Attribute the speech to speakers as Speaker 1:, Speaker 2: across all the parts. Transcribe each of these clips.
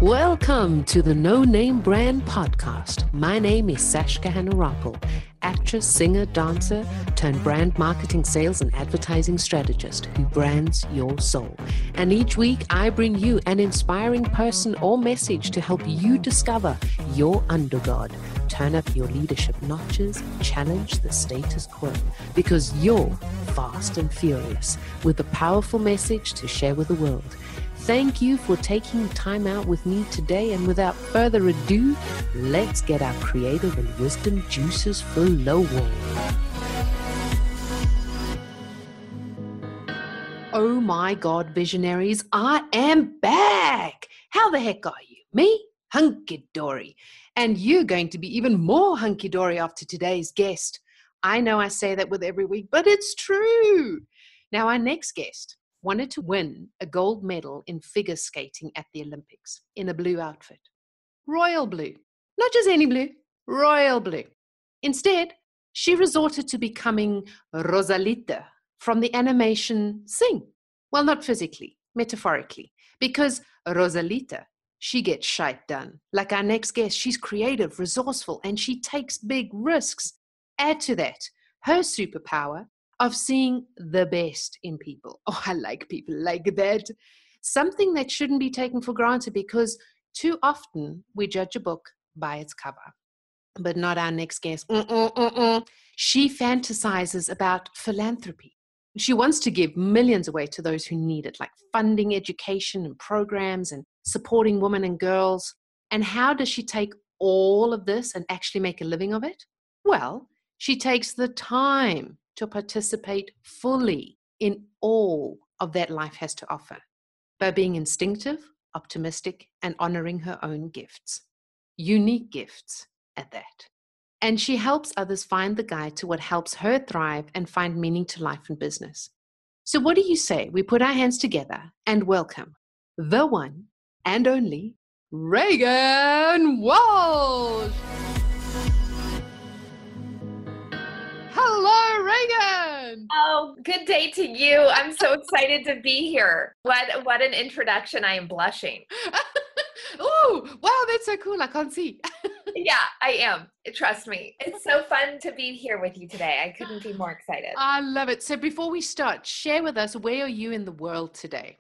Speaker 1: Welcome to the No Name Brand Podcast. My name is Sashka Hanarappel, actress, singer, dancer, turned brand marketing, sales, and advertising strategist who brands your soul. And each week I bring you an inspiring person or message to help you discover your undergod, turn up your leadership notches, challenge the status quo, because you're fast and furious with a powerful message to share with the world. Thank you for taking time out with me today, and without further ado, let's get our creative and wisdom juices flowing. Oh my God, visionaries, I am back. How the heck are you? Me? Hunky-dory. And you're going to be even more hunky-dory after today's guest. I know I say that with every week, but it's true. Now, our next guest wanted to win a gold medal in figure skating at the Olympics in a blue outfit. Royal blue. Not just any blue, royal blue. Instead, she resorted to becoming Rosalita from the animation Sing. Well, not physically, metaphorically, because Rosalita, she gets shite done. Like our next guest, she's creative, resourceful, and she takes big risks. Add to that her superpower of seeing the best in people. Oh, I like people like that. Something that shouldn't be taken for granted, because too often we judge a book by its cover. But not our next guest. She fantasizes about philanthropy. She wants to give millions away to those who need it, like funding education and programs and supporting women and girls. And how does she take all of this and actually make a living of it? Well, she takes the time to participate fully in all of that life has to offer by being instinctive, optimistic, and honoring her own gifts. Unique gifts at that. And she helps others find the guide to what helps her thrive and find meaning to life and business. So what do you say we put our hands together and welcome the one and only Regan Walsh? Hello, Regan.
Speaker 2: Oh, good day to you. I'm so excited to be here. What an introduction. I am blushing.
Speaker 1: Oh, wow, that's so cool. I can't see.
Speaker 2: Yeah, I am. Trust me. It's so fun to be here with you today. I couldn't be more excited.
Speaker 1: I love it. So before we start, share with us, where are you in the world today?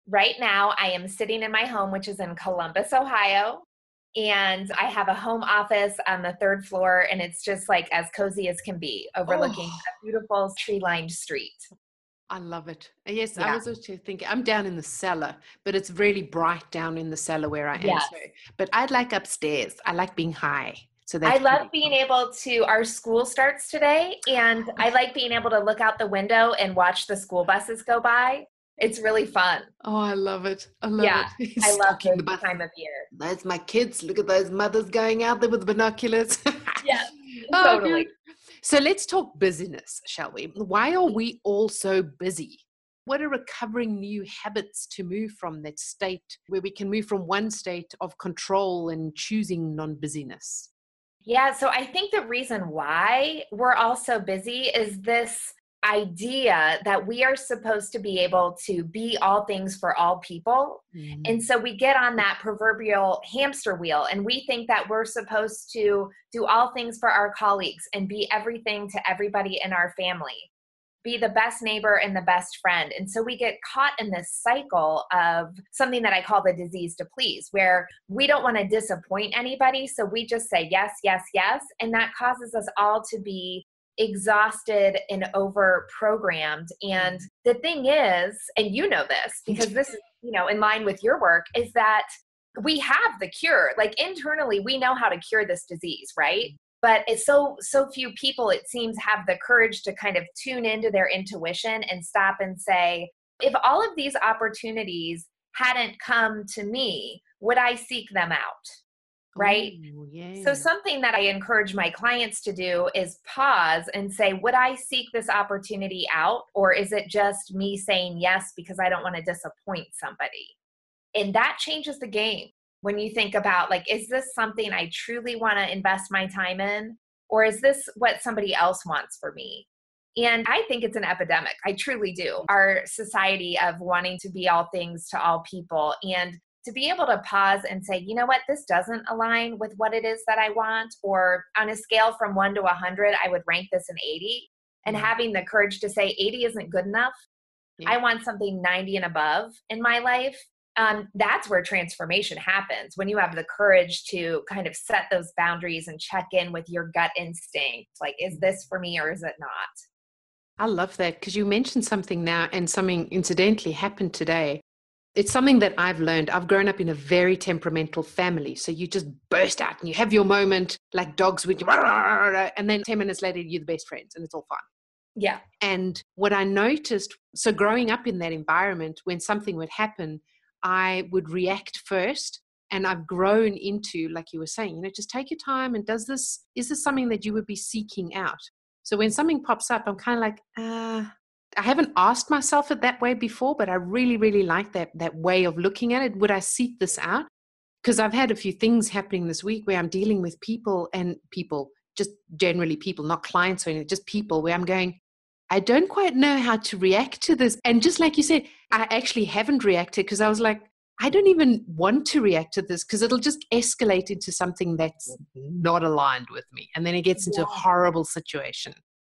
Speaker 2: Right now, I am sitting in my home, which is in Columbus, Ohio. And I have a home office on the third floor, and it's just like as cozy as can be, overlooking a beautiful tree-lined street.
Speaker 1: I love it. Yes,
Speaker 2: Yeah.
Speaker 1: I was also thinking, I'm down in the cellar, but it's really bright down in the cellar where I am.
Speaker 2: Yes.
Speaker 1: So, but I'd like upstairs. I like being high. So
Speaker 2: I love being able to, our school starts today, and I like being able to look out the window and watch the school buses go by. It's really fun.
Speaker 1: Oh, I love it. I love it.
Speaker 2: I love this time of year.
Speaker 1: That's my kids. Look at those mothers going out there with binoculars.
Speaker 2: Yeah, totally.
Speaker 1: Good. So let's talk busyness, shall we? Why are we all so busy? What are recovering new habits to move from that state where we can move from one state of control and choosing non-busyness?
Speaker 2: Yeah, so I think the reason why we're all so busy is this idea that we are supposed to be able to be all things for all people. And so we get on that proverbial hamster wheel, and we think that we're supposed to do all things for our colleagues and be everything to everybody in our family, be the best neighbor and the best friend. And so we get caught in this cycle of something that I call the disease to please, where we don't want to disappoint anybody. So we just say yes, yes, yes. And that causes us all to be exhausted and over programmed. And the thing is, and you know this because this is, in line with your work, is that we have the cure. Like internally, we know how to cure this disease, right? But it's so few people, it seems, have the courage to kind of tune into their intuition and stop and say, if all of these opportunities hadn't come to me, would I seek them out? Right?
Speaker 1: Oh, yeah.
Speaker 2: So something that I encourage my clients to do is pause and say, would I seek this opportunity out? Or is it just me saying yes because I don't want to disappoint somebody? And that changes the game. When you think about, like, is this something I truly want to invest my time in? Or is this what somebody else wants for me? And I think it's an epidemic. I truly do. Our society of wanting to be all things to all people. And to be able to pause and say, you know what, this doesn't align with what it is that I want, or on a scale from 1 to 100, I would rank this an 80. And having the courage to say 80 isn't good enough. I want something 90 and above in my life. That's where transformation happens, when you have the courage to kind of set those boundaries and check in with your gut instinct. Like, is this for me or is it not?
Speaker 1: I love that, because you mentioned something now, and something incidentally happened today. It's something that I've learned. I've grown up in a very temperamental family. So you just burst out and you have your moment like dogs with you. And then 10 minutes later, you're the best friends and it's all fine.
Speaker 2: Yeah.
Speaker 1: And what I noticed, so growing up in that environment, when something would happen, I would react first. And I've grown into, like you were saying, just take your time. And is this something that you would be seeking out? So when something pops up, I'm kind of like, I haven't asked myself it that way before, but I really, really like that way of looking at it. Would I seek this out? Because I've had a few things happening this week where I'm dealing with people, just generally people, not clients or anything, just people, where I'm going, I don't quite know how to react to this. And just like you said, I actually haven't reacted, because I was like, I don't even want to react to this, because it'll just escalate into something that's not aligned with me. And then it gets into a horrible situation.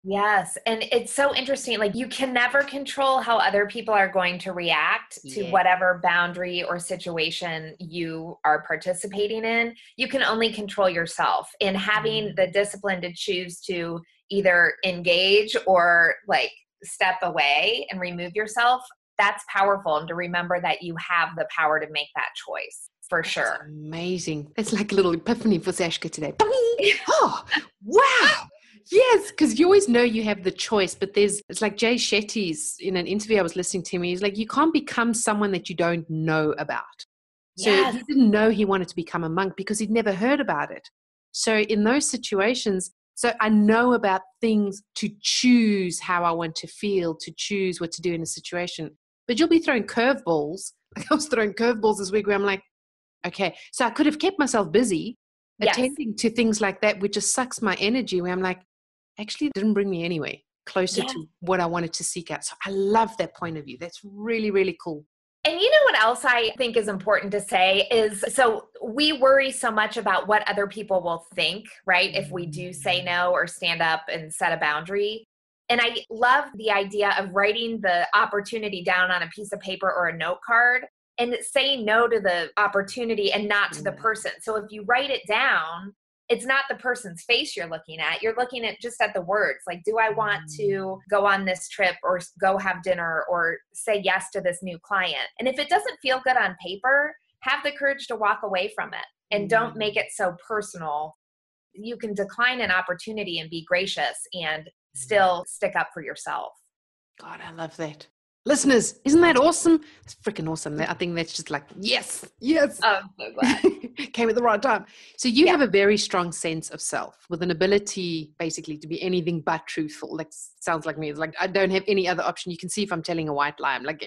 Speaker 2: Yes. And it's so interesting. Like, you can never control how other people are going to react to whatever boundary or situation you are participating in. You can only control yourself, and having the discipline to choose to either engage or like step away and remove yourself. That's powerful. And to remember that you have the power to make that choice, for sure.
Speaker 1: Amazing. That's like a little epiphany for Sashka today. Oh, wow. Yes, because you always know you have the choice, but it's like Jay Shetty's, in an interview I was listening to him, he's like, you can't become someone that you don't know about. So he didn't know he wanted to become a monk because he'd never heard about it. So in those situations, so I know about things to choose how I want to feel, to choose what to do in a situation. But you'll be throwing curveballs. Like I was throwing curveballs this week where I'm like, okay, so I could have kept myself busy attending to things like that, which just sucks my energy, where I'm like, actually it didn't bring me anywhere closer to what I wanted to seek out. So I love that point of view. That's really, really cool.
Speaker 2: And you know what else I think is important to say is, so we worry so much about what other people will think, right? If we do say no or stand up and set a boundary. And I love the idea of writing the opportunity down on a piece of paper or a note card and saying no to the opportunity and not to the person. So if you write it down, it's not the person's face you're looking at. You're looking at just at the words. Like, do I want to go on this trip or go have dinner or say yes to this new client? And if it doesn't feel good on paper, have the courage to walk away from it and don't make it so personal. You can decline an opportunity and be gracious and still stick up for yourself.
Speaker 1: God, I love that. Listeners, isn't that awesome? It's freaking awesome. I think that's just like, yes.
Speaker 2: Oh, I'm so glad.
Speaker 1: Came at the right time. So you have a very strong sense of self with an ability basically to be anything but truthful. Like, sounds like me. It's like, I don't have any other option. You can see if I'm telling a white lie. I'm like,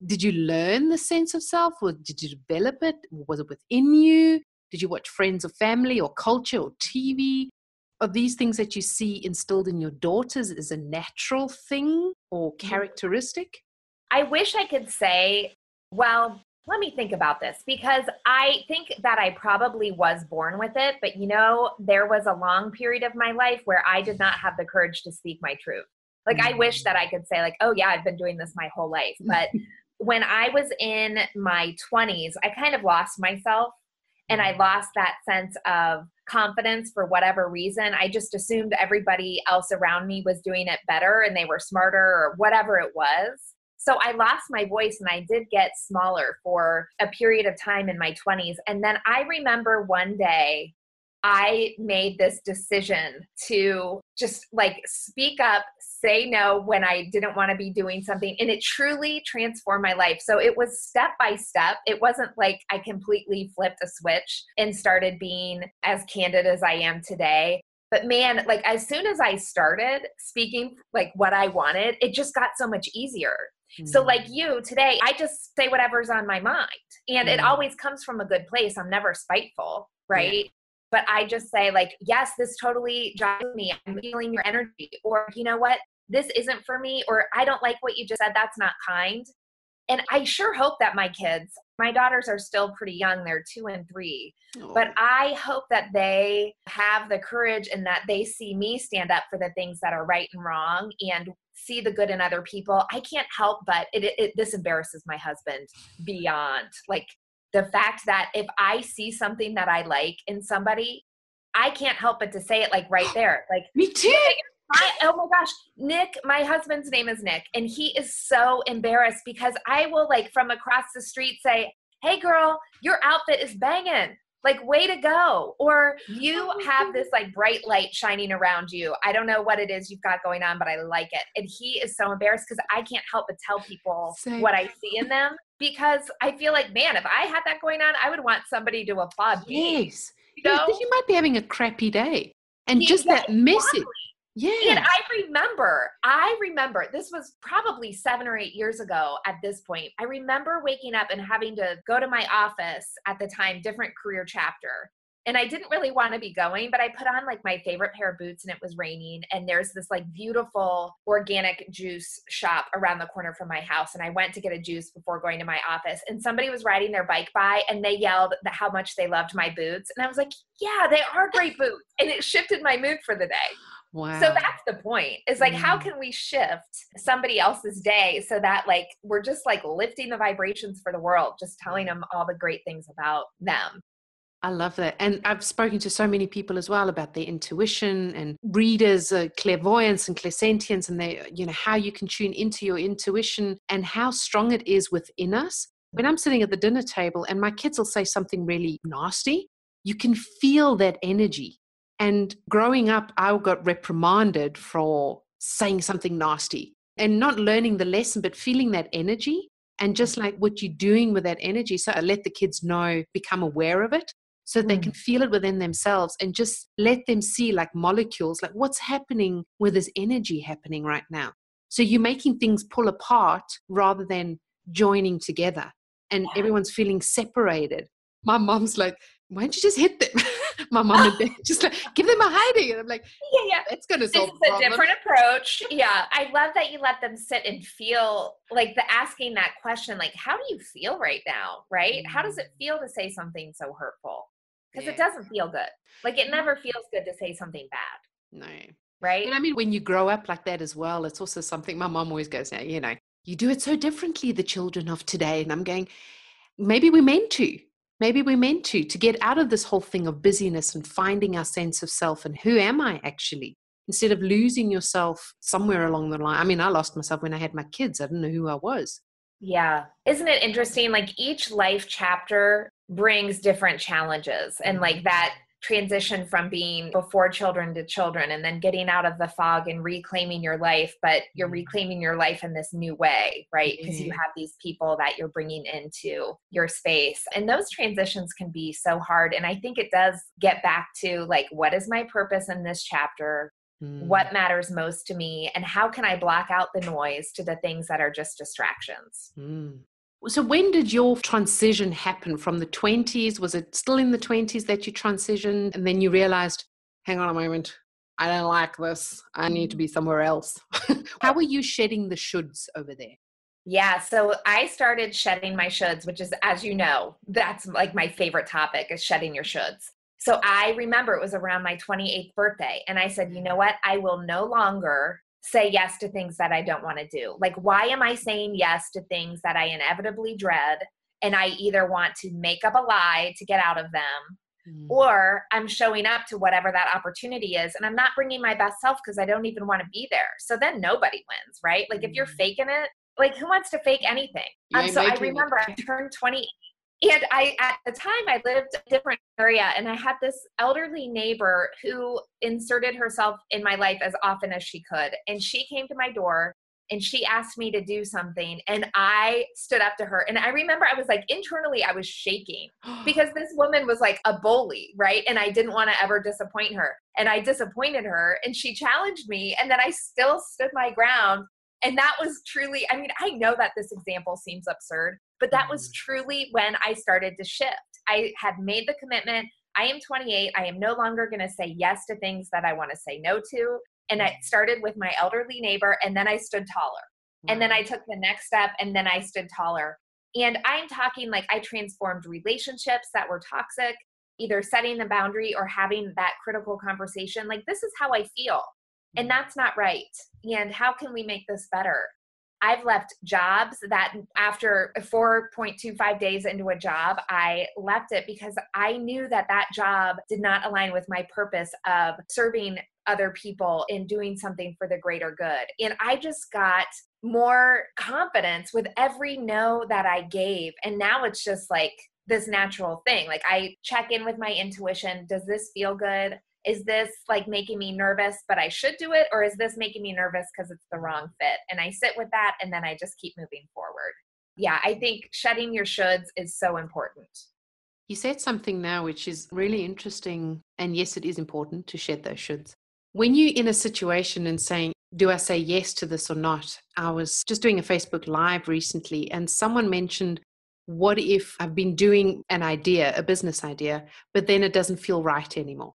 Speaker 1: Did you learn the sense of self, or did you develop it? Was it within you? Did you watch friends or family or culture or TV? Are these things that you see instilled in your daughters as a natural thing or characteristic?
Speaker 2: I wish I could say, well, let me think about this, because I think that I probably was born with it. But, there was a long period of my life where I did not have the courage to speak my truth. Like, I wish that I could say, like, oh, yeah, I've been doing this my whole life. But when I was in my 20s, I kind of lost myself. And I lost that sense of confidence for whatever reason. I just assumed everybody else around me was doing it better and they were smarter or whatever it was. So I lost my voice and I did get smaller for a period of time in my 20s. And then I remember one day I made this decision to just like speak up, say no when I didn't want to be doing something. And it truly transformed my life. So it was step by step. It wasn't like I completely flipped a switch and started being as candid as I am today. But man, like as soon as I started speaking like what I wanted, it just got so much easier. So like you today, I just say whatever's on my mind. And it always comes from a good place. I'm never spiteful, right? Yeah. But I just say like, yes, this totally drives me. I'm feeling your energy. Or you know what? This isn't for me. Or I don't like what you just said. That's not kind. And I sure hope that my daughters are still pretty young. They're 2 and 3, but
Speaker 1: Oh,
Speaker 2: I hope that they have the courage and that they see me stand up for the things that are right and wrong and see the good in other people. I can't help but this embarrasses my husband beyond, like, the fact that if I see something that I like in somebody, I can't help but to say it, like, right there. Like,
Speaker 1: me too.
Speaker 2: look at oh my gosh, Nick, my husband's name is Nick, and he is so embarrassed because I will, like, from across the street say, "Hey girl, your outfit is banging. Like, way to go." Or you have this like bright light shining around you. I don't know what it is you've got going on, but I like it. And he is so embarrassed because I can't help but tell people
Speaker 1: Same.
Speaker 2: what I see in them, because I feel like, man, if I had that going on, I would want somebody to applaud me.
Speaker 1: Yes.
Speaker 2: You
Speaker 1: Yeah,
Speaker 2: know?
Speaker 1: because you might be having a crappy day. And just
Speaker 2: Yeah,
Speaker 1: that message.
Speaker 2: and
Speaker 1: Yeah.
Speaker 2: I remember this was probably 7 or 8 years ago at this point. I remember waking up and having to go to my office at the time, different career chapter. And I didn't really want to be going, but I put on like my favorite pair of boots and it was raining. And there's this like beautiful organic juice shop around the corner from my house. And I went to get a juice before going to my office. And somebody was riding their bike by and they yelled how much they loved my boots. And I was like, yeah, they are great boots. And it shifted my mood for the day. So
Speaker 1: Wow.
Speaker 2: that's the point. Is like, how can we shift somebody else's day so that like we're just like lifting the vibrations for the world, just telling them all the great things about them.
Speaker 1: I love that. And I've spoken to so many people as well about their intuition and readers, clairvoyance and clairsentience, and how you can tune into your intuition and how strong it is within us. When I'm sitting at the dinner table and my kids will say something really nasty, you can feel that energy. And growing up, I got reprimanded for saying something nasty and not learning the lesson, but feeling that energy and just like what you're doing with that energy. So I let the kids know, become aware of it so that they can feel it within themselves and just let them see like molecules, like what's happening with this energy happening right now. So you're making things pull apart rather than joining together and everyone's feeling separated. My mom's like, why don't you just hit them? My mom and dad just like, give them a hiding. And I'm like,
Speaker 2: Yeah.
Speaker 1: that's going to
Speaker 2: This
Speaker 1: solve
Speaker 2: is
Speaker 1: the
Speaker 2: a
Speaker 1: problem.
Speaker 2: different approach. Yeah. I love that you let them sit and feel like asking that question, like, how do you feel right now? Right? How does it feel to say something so hurtful? Because it
Speaker 1: Yeah.
Speaker 2: doesn't feel good. Like, it never feels good to say something bad.
Speaker 1: No.
Speaker 2: Right?
Speaker 1: And I mean, when you grow up like that as well, it's also something my mom always goes, now, you do it so differently, the children of today. And I'm going, maybe we're meant to. Maybe we're meant to get out of this whole thing of busyness and finding our sense of self and who am I actually, instead of losing yourself somewhere along the line. I mean, I lost myself when I had my kids. I didn't know who I was.
Speaker 2: Yeah. Isn't it interesting? Like, each life chapter brings different challenges, and like that transition from being before children to children and then getting out of the fog and reclaiming your life, but you're reclaiming your life in this new way, right? Because you
Speaker 1: Yeah.
Speaker 2: have these people that you're bringing into your space, and those transitions can be so hard. And I think it does get back to like, what is my purpose in this chapter? What matters most to me, and how can I block out the noise to the things that are just distractions?
Speaker 1: So when did your transition happen from the 20s? Was it still in the 20s that you transitioned and then you realized, hang on a moment, I don't like this. I need to be somewhere else. How were you shedding the shoulds over there?
Speaker 2: Yeah, so I started shedding my shoulds, which is, as you know, that's like my favorite topic, is shedding your shoulds. So I remember it was around my 28th birthday. And I said, you know what? I will no longer say yes to things that I don't want to do. Like, why am I saying yes to things that I inevitably dread? And I either want to make up a lie to get out of them, or I'm showing up to whatever that opportunity is. And I'm not bringing my best self because I don't even want to be there. So then nobody wins, right? Like, if you're faking it, like, who wants to fake anything?
Speaker 1: You ain't
Speaker 2: So I
Speaker 1: making
Speaker 2: remember I
Speaker 1: it.
Speaker 2: turned 20, and at the time I lived a different area, and I had this elderly neighbor who inserted herself in my life as often as she could. And she came to my door and she asked me to do something, and I stood up to her. And I remember I was like, internally, I was shaking because this woman was like a bully, right? And I didn't want to ever disappoint her. And I disappointed her, and she challenged me, and then I still stood my ground. And that was truly, I mean, I know that this example seems absurd, but that was truly when I started to shift. I had made the commitment. I am 28. I am no longer going to say yes to things that I want to say no to. And it started with my elderly neighbor, and then I stood taller. And then
Speaker 1: Wow.
Speaker 2: I took the next step and then I stood taller. And I'm talking like I transformed relationships that were toxic, either setting the boundary or having that critical conversation. Like, this is how I feel. And that's not right. And how can we make this better? I've left jobs that after 4.25 days into a job, I left it because I knew that that job did not align with my purpose of serving other people and doing something for the greater good. And I just got more confidence with every no that I gave. And now it's just like this natural thing. Like, I check in with my intuition. Does this feel good? Is this like making me nervous, but I should do it? Or is this making me nervous because it's the wrong fit? And I sit with that and then I just keep moving forward. Yeah, I think shedding your shoulds is so important.
Speaker 1: You said something now which is really interesting. And yes, it is important to shed those shoulds. When you're in a situation and saying, do I say yes to this or not? I was just doing a Facebook Live recently and someone mentioned, what if I've been doing an idea, a business idea, but then it doesn't feel right anymore?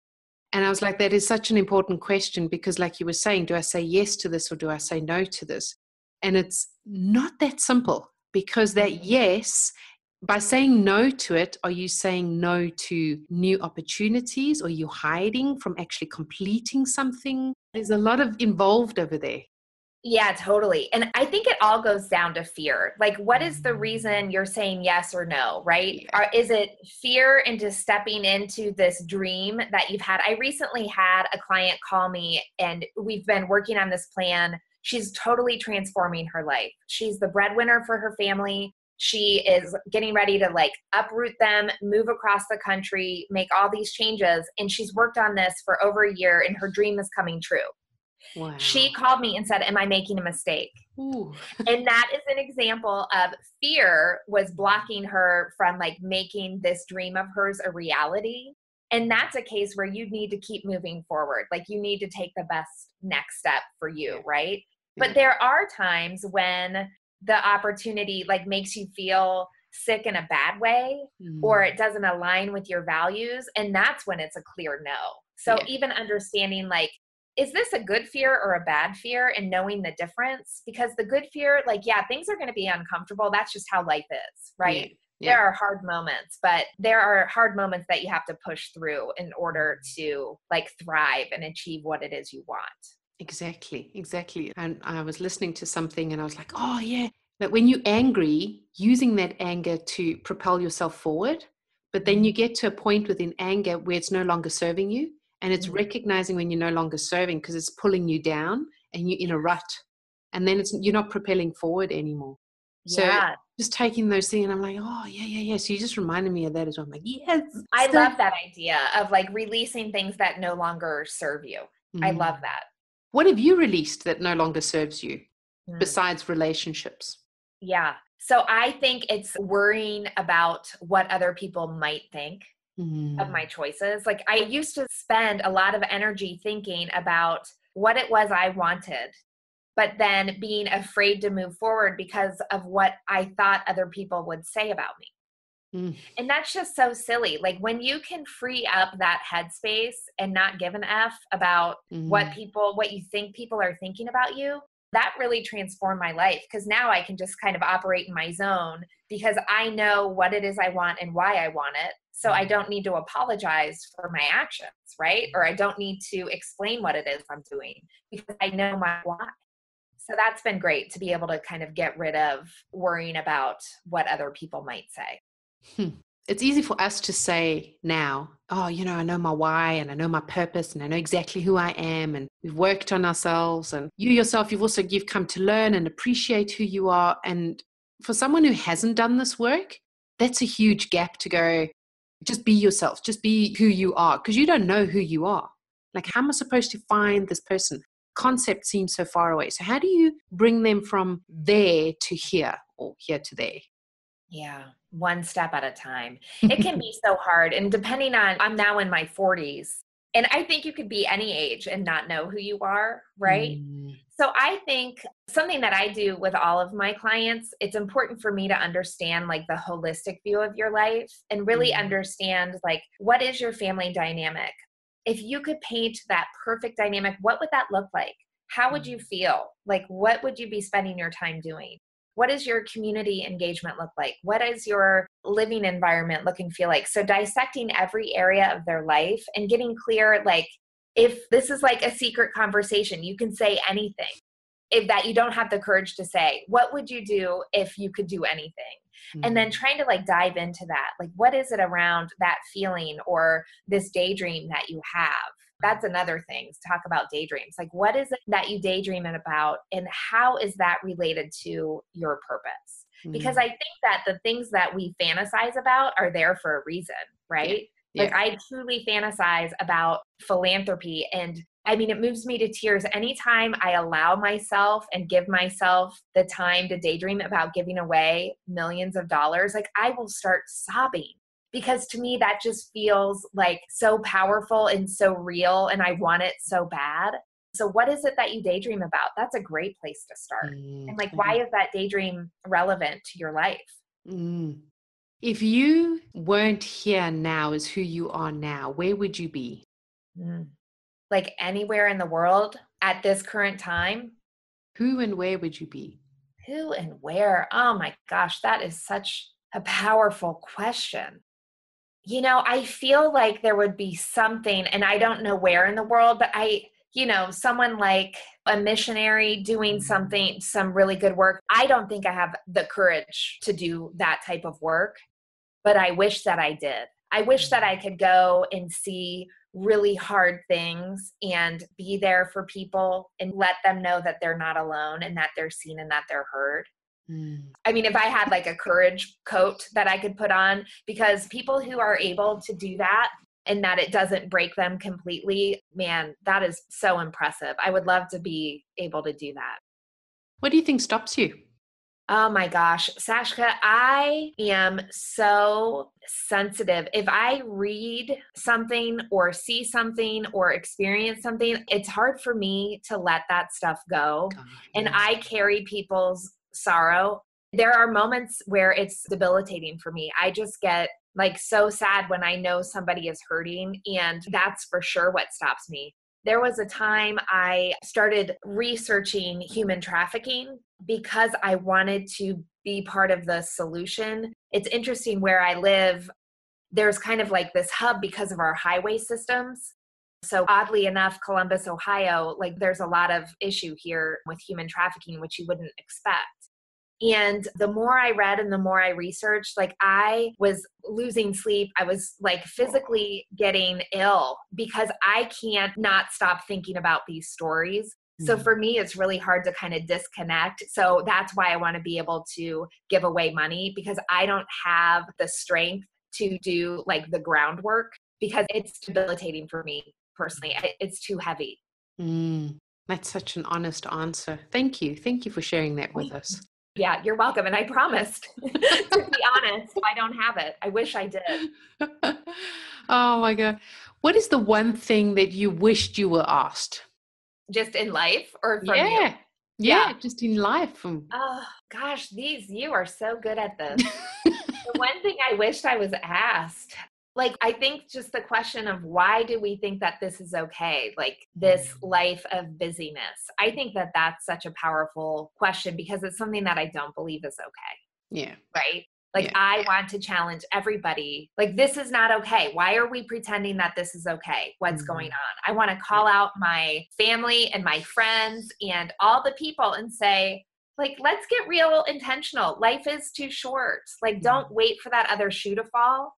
Speaker 1: And I was like, that is such an important question because like you were saying, do I say yes to this or do I say no to this? And it's not that simple because that yes, by saying no to it, are you saying no to new opportunities or are you hiding from actually completing something? There's a lot of involved over there.
Speaker 2: Yeah, totally. And I think it all goes down to fear. Like, what is the reason you're saying yes or no, right?
Speaker 1: Yeah.
Speaker 2: Or is it fear into stepping into this dream that you've had? I recently had a client call me and we've been working on this plan. She's totally transforming her life. She's the breadwinner for her family. She is getting ready to like uproot them, move across the country, make all these changes. And she's worked on this for over a year and her dream is coming true. She
Speaker 1: Wow.
Speaker 2: called me and said, am I making a mistake?
Speaker 1: Ooh.
Speaker 2: And that is an example of fear was blocking her from like making this dream of hers a reality. And that's a case where you need to keep moving forward. Like, you need to take the best next step for you,
Speaker 1: Yeah.
Speaker 2: right?
Speaker 1: Yeah.
Speaker 2: But there are times when the opportunity like makes you feel sick in a bad way, or it doesn't align with your values. And that's when it's a clear no. So
Speaker 1: Yeah.
Speaker 2: even understanding like, is this a good fear or a bad fear, and knowing the difference? Because the good fear, like, yeah, things are going to be uncomfortable. That's just how life is, right?
Speaker 1: Yeah.
Speaker 2: There are hard moments, but there are hard moments that you have to push through in order to like thrive and achieve what it is you want.
Speaker 1: Exactly. Exactly. And I was listening to something and I was like, oh yeah, that when you're angry, using that anger to propel yourself forward, but then you get to a point within anger where it's no longer serving you. And it's recognizing when you're no longer serving because it's pulling you down and you're in a rut. And then you're not propelling forward anymore. So
Speaker 2: Yeah.
Speaker 1: just taking those things and I'm like, oh, yeah, yeah, yeah. So you just reminded me of that as well. I'm like, yes.
Speaker 2: I love that idea of like releasing things that no longer serve you. I love that.
Speaker 1: What have you released that no longer serves you
Speaker 2: Mm.
Speaker 1: besides relationships?
Speaker 2: Yeah. So I think it's worrying about what other people might think of my choices. Like, I used to spend a lot of energy thinking about what it was I wanted, but then being afraid to move forward because of what I thought other people would say about me. And that's just so silly. Like, when you can free up that headspace and not give an F about what you think people are thinking about you, that really transformed my life. Because now I can just kind of operate in my zone because I know what it is I want and why I want it. So I don't need to apologize for my actions, right? Or I don't need to explain what it is I'm doing because I know my why. So that's been great to be able to kind of get rid of worrying about what other people might say.
Speaker 1: It's easy for us to say now, oh, I know my why and I know my purpose and I know exactly who I am and we've worked on ourselves and you yourself, you've come to learn and appreciate who you are. And for someone who hasn't done this work, that's a huge gap to go, just be yourself, just be who you are, because you don't know who you are. Like, how am I supposed to find this person? Concept seems so far away. So how do you bring them from there to here or here to there?
Speaker 2: Yeah, one step at a time. It can be so hard. And depending on, I'm now in my 40s, and I think you could be any age and not know who you are, right? So I think something that I do with all of my clients, it's important for me to understand like the holistic view of your life and really understand like, what is your family dynamic? If you could paint that perfect dynamic, what would that look like? how would you feel? Like, what would you be spending your time doing? What does your community engagement look like? What is your living environment look and feel like? So dissecting every area of their life and getting clear, like, if this is like a secret conversation, you can say anything. If that you don't have the courage to say, what would you do if you could do anything? And then trying to like dive into that. Like, what is it around that feeling or this daydream that you have? That's another thing to talk about daydreams. Like, what is it that you daydream about and how is that related to your purpose? Because I think that the things that we fantasize about are there for a reason, right?
Speaker 1: Yeah.
Speaker 2: Like, I truly fantasize about philanthropy, and I mean, it moves me to tears anytime I allow myself and give myself the time to daydream about giving away millions of dollars. Like, I will start sobbing because to me, that just feels like so powerful and so real, and I want it so bad. So what is it that you daydream about? That's a great place to start. And like, why is that daydream relevant to your life?
Speaker 1: If you weren't here now as who you are now, where would you be?
Speaker 2: Like anywhere in the world at this current time?
Speaker 1: Who and where would you be?
Speaker 2: Who and where? Oh my gosh, that is such a powerful question. You know, I feel like there would be something, and I don't know where in the world, but someone like a missionary doing something, some really good work. I don't think I have the courage to do that type of work, but I wish that I did. I wish that I could go and see really hard things and be there for people and let them know that they're not alone and that they're seen and that they're heard. I mean, if I had like a courage coat that I could put on, because people who are able to do that and that it doesn't break them completely, man, that is so impressive. I would love to be able to do that.
Speaker 1: What do you think stops you?
Speaker 2: Oh my gosh, Sashka, I am so sensitive. If I read something or see something or experience something, it's hard for me to let that stuff go. And I carry people's sorrow. There are moments where it's debilitating for me. I just get like so sad when I know somebody is hurting, and that's for sure what stops me. There was a time I started researching human trafficking because I wanted to be part of the solution. It's interesting where I live, there's kind of like this hub because of our highway systems. So oddly enough, Columbus, Ohio, like there's a lot of issue here with human trafficking, which you wouldn't expect. And the more I read and the more I researched, like I was losing sleep. I was like physically getting ill because I can't not stop thinking about these stories. So for me, it's really hard to kind of disconnect. So that's why I want to be able to give away money, because I don't have the strength to do like the groundwork because it's debilitating for me personally. It's too heavy.
Speaker 1: That's such an honest answer. Thank you. Thank you for sharing that with us.
Speaker 2: Yeah, you're welcome. And I promised to be honest, I don't have it. I wish I did.
Speaker 1: Oh my God. What is the one thing that you wished you were asked?
Speaker 2: Just in life or from you?
Speaker 1: Yeah, just in life.
Speaker 2: Oh gosh, you are so good at this. The one thing I wished I was asked, like, I think just the question of why do we think that this is okay? Like this life of busyness. I think that that's such a powerful question because it's something that I don't believe is okay.
Speaker 1: Yeah.
Speaker 2: Right? Like I want to challenge everybody. Like, this is not okay. Why are we pretending that this is okay? What's going on? I want to call out my family and my friends and all the people and say, like, let's get real intentional. Life is too short. Like, don't wait for that other shoe to fall.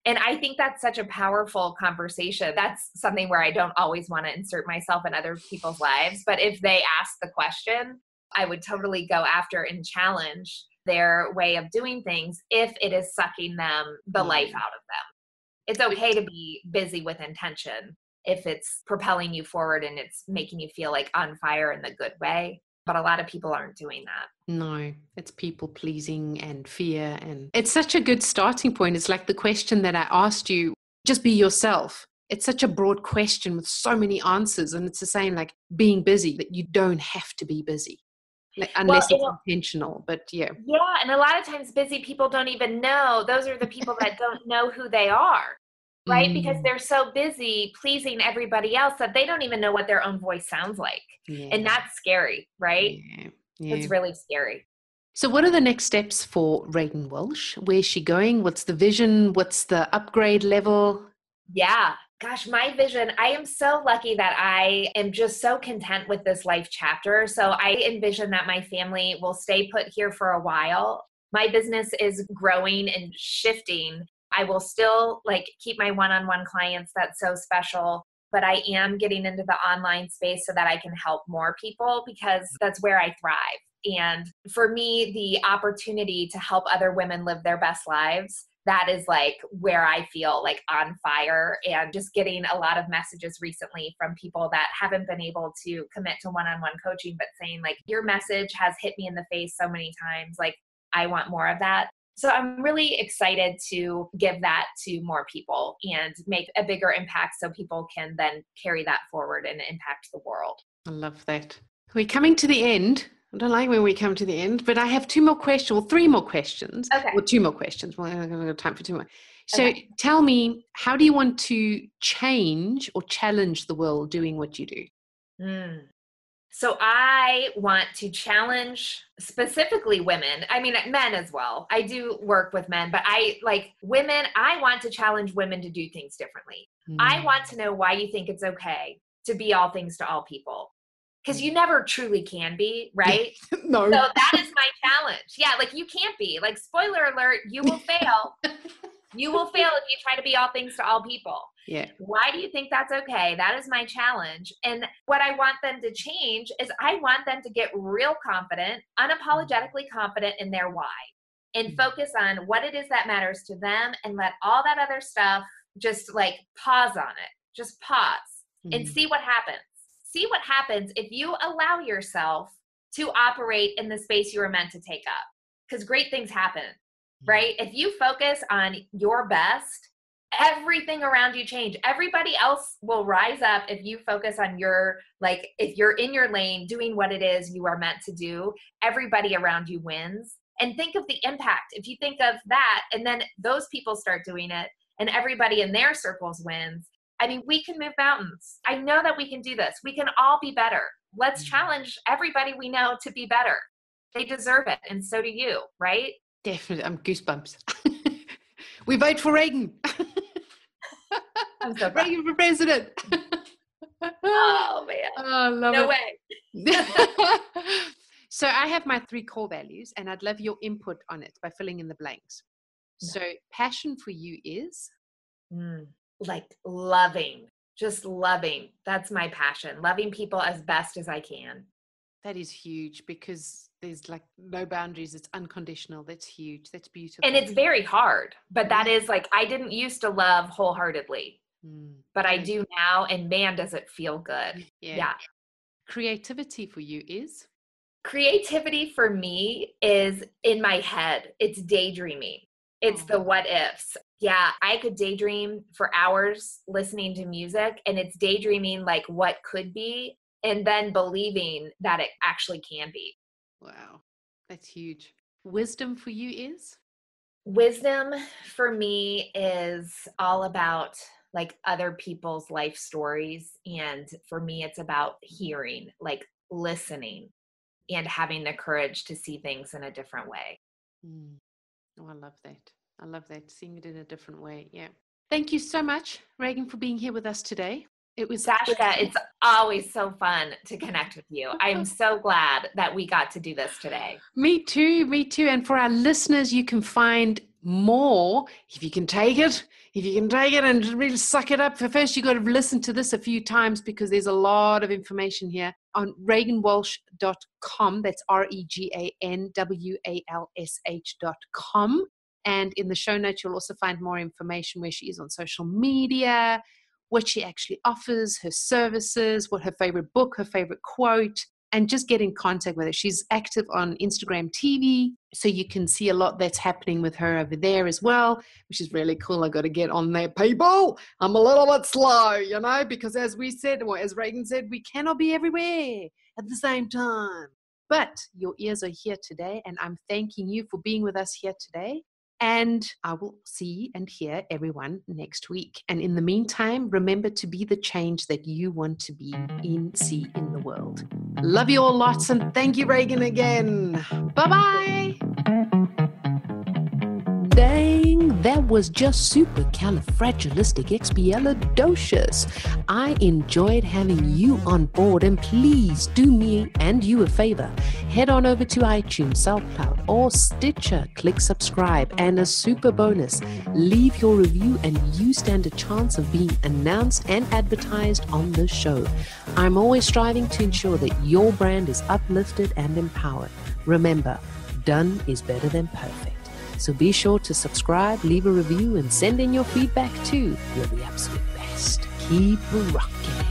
Speaker 2: And I think that's such a powerful conversation. That's something where I don't always want to insert myself in other people's lives. But if they ask the question, I would totally go after and challenge their way of doing things if it is sucking them the life out of them. It's okay to be busy with intention if it's propelling you forward and it's making you feel like on fire in the good way. But a lot of people aren't doing that.
Speaker 1: No, it's people pleasing and fear. And it's such a good starting point. It's like the question that I asked you, just be yourself. It's such a broad question with so many answers. And it's the same like being busy, that you don't have to be busy. Like, unless it's intentional, but yeah.
Speaker 2: Yeah, and a lot of times busy people don't even know. Those are the people that don't know who they are. right? Because they're so busy pleasing everybody else that they don't even know what their own voice sounds like.
Speaker 1: Yeah.
Speaker 2: And that's scary, right?
Speaker 1: Yeah.
Speaker 2: It's really scary.
Speaker 1: So what are the next steps for Regan Walsh? Where's she going? What's the vision? What's the upgrade level?
Speaker 2: Yeah. Gosh, my vision, I am so lucky that I am just so content with this life chapter. So I envision that my family will stay put here for a while. My business is growing and shifting. I will still keep my one-on-one clients. That's so special. But I am getting into the online space so that I can help more people because that's where I thrive. And for me, the opportunity to help other women live their best lives, that is where I feel on fire, and just getting a lot of messages recently from people that haven't been able to commit to one-on-one coaching, but saying your message has hit me in the face so many times. I want more of that. So I'm really excited to give that to more people and make a bigger impact so people can then carry that forward and impact the world.
Speaker 1: I love that. We're coming to the end. I don't like when we come to the end, but I have three more questions.
Speaker 2: Okay.
Speaker 1: Well, two more questions. Well, I don't have time for two more. So
Speaker 2: Okay.
Speaker 1: Tell me, how do you want to change or challenge the world doing what you do?
Speaker 2: So I want to challenge specifically women. I mean, men as well. I do work with men, but women. I want to challenge women to do things differently. I want to know why you think it's okay to be all things to all people. Because you never truly can be, right?
Speaker 1: No.
Speaker 2: So that is my challenge. Yeah, you can't be. Spoiler alert, you will fail. You will fail if you try to be all things to all people.
Speaker 1: Yeah.
Speaker 2: Why do you think that's okay? That is my challenge. And what I want them to change is I want them to get real confident, unapologetically confident in their why, and focus on what it is that matters to them, and let all that other stuff just pause on it. Just pause and see what happens. See what happens if you allow yourself to operate in the space you were meant to take up. Because great things happen, right? If you focus on your best, everything around you change. Everybody else will rise up if you focus on if you're in your lane doing what it is you are meant to do, everybody around you wins. And think of the impact. If you think of that, and then those people start doing it, and everybody in their circles wins. I mean, we can move mountains. I know that we can do this. We can all be better. Let's challenge everybody we know to be better. They deserve it, and so do you, right?
Speaker 1: Definitely. I'm goosebumps. We vote for Regan.
Speaker 2: I'm so proud.
Speaker 1: Regan for president.
Speaker 2: Oh, man.
Speaker 1: Oh, I love
Speaker 2: no
Speaker 1: it.
Speaker 2: way.
Speaker 1: So I have my 3 core values, and I'd love your input on it by filling in the blanks. So passion for you is?
Speaker 2: Loving, just loving. That's my passion. Loving people as best as I can.
Speaker 1: That is huge, because there's no boundaries. It's unconditional. That's huge. That's beautiful.
Speaker 2: And it's very hard, but that is I didn't used to love wholeheartedly, but I do now, and man, does it feel good. Yeah.
Speaker 1: Creativity for you is?
Speaker 2: Creativity for me is in my head. It's daydreaming. It's the what ifs. Yeah, I could daydream for hours listening to music, and it's daydreaming what could be, and then believing that it actually can be.
Speaker 1: Wow, that's huge. Wisdom for you is?
Speaker 2: Wisdom for me is all about other people's life stories. And for me, it's about hearing, listening, and having the courage to see things in a different way.
Speaker 1: Oh, I love that. I love that. Seeing it in a different way. Yeah. Thank you so much, Regan, for being here with us today. It was
Speaker 2: Sashka, it's always so fun to connect with you. I'm so glad that we got to do this today.
Speaker 1: Me too. Me too. And for our listeners, you can find more if you can take it. If you can take it and really suck it up. First, you got to listen to this a few times, because there's a lot of information here on reganwalsh.com. That's REGANWALSH.com. And in the show notes, you'll also find more information where she is on social media, what she actually offers, her services, what her favorite book, her favorite quote, and just get in contact with her. She's active on Instagram TV, so you can see a lot that's happening with her over there as well, which is really cool. I got to get on there, people. I'm a little bit slow, because as we said, or as Regan said, we cannot be everywhere at the same time. But your ears are here today, and I'm thanking you for being with us here today. And I will see and hear everyone next week. And in the meantime, remember to be the change that you want to be in the world. Love you all lots, and thank you, Regan, again. Bye-bye. Dang, that was just supercalifragilisticexpialidocious. I enjoyed having you on board, and please do me and you a favor. Head on over to iTunes, SoundCloud, or Stitcher. Click subscribe, and a super bonus, leave your review and you stand a chance of being announced and advertised on the show. I'm always striving to ensure that your brand is uplifted and empowered. Remember, done is better than perfect. So be sure to subscribe, leave a review, and send in your feedback too. You're the absolute best. Keep rocking.